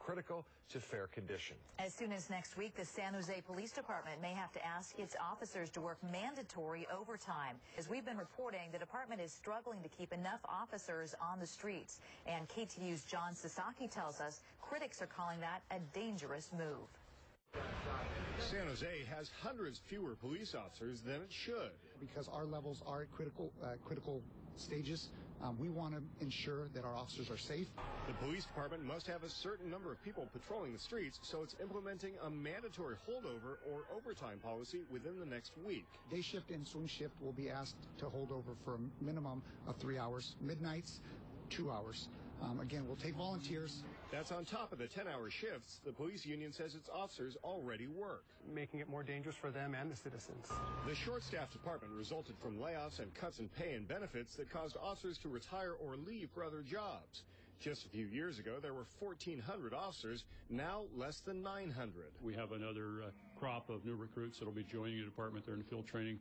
critical to fair condition. As soon as next week, the San Jose Police Department may have to ask its officers to work mandatory overtime. As we've been reporting, the department is struggling to keep enough officers on the streets. And KTVU's John Sasaki tells us critics are calling that a dangerous move. San Jose has hundreds fewer police officers than it should. Because our levels are at critical stages, we want to ensure that our officers are safe. The police department must have a certain number of people patrolling the streets, so it's implementing a mandatory holdover or overtime policy within the next week. Day shift and swing shift will be asked to hold over for a minimum of 3 hours. Midnights, 2 hours. Again, we'll take volunteers. That's on top of the 10-hour shifts the police union says its officers already work, making it more dangerous for them and the citizens. The short-staffed department resulted from layoffs and cuts in pay and benefits that caused officers to retire or leave for other jobs. Just a few years ago, there were 1,400 officers, now less than 900. We have another crop of new recruits that will be joining the department. They're in the field training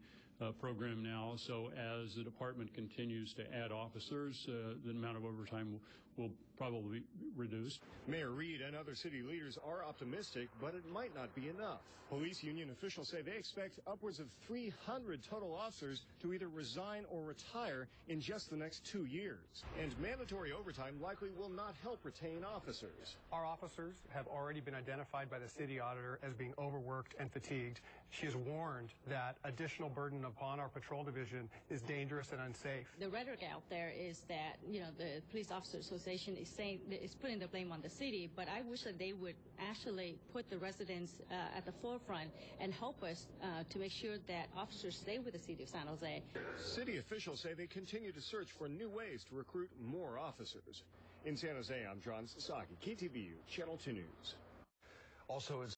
program now. So as the department continues to add officers, the amount of overtime will probably be reduced. Mayor Reed and other city leaders are optimistic, but it might not be enough. Police union officials say they expect upwards of 300 total officers to either resign or retire in just the next 2 years. And mandatory overtime likely will not help retain officers. Our officers have already been identified by the city auditor as being overworked and fatigued. She has warned that additional burden upon our patrol division is dangerous and unsafe. The rhetoric out there is that, the Police Officers Association is putting the blame on the city, but I wish that they would actually put the residents at the forefront and help us to make sure that officers stay with the city of San Jose. City officials say they continue to search for new ways to recruit more officers. In San Jose, I'm John Sasaki, KTVU Channel 2 News. Also in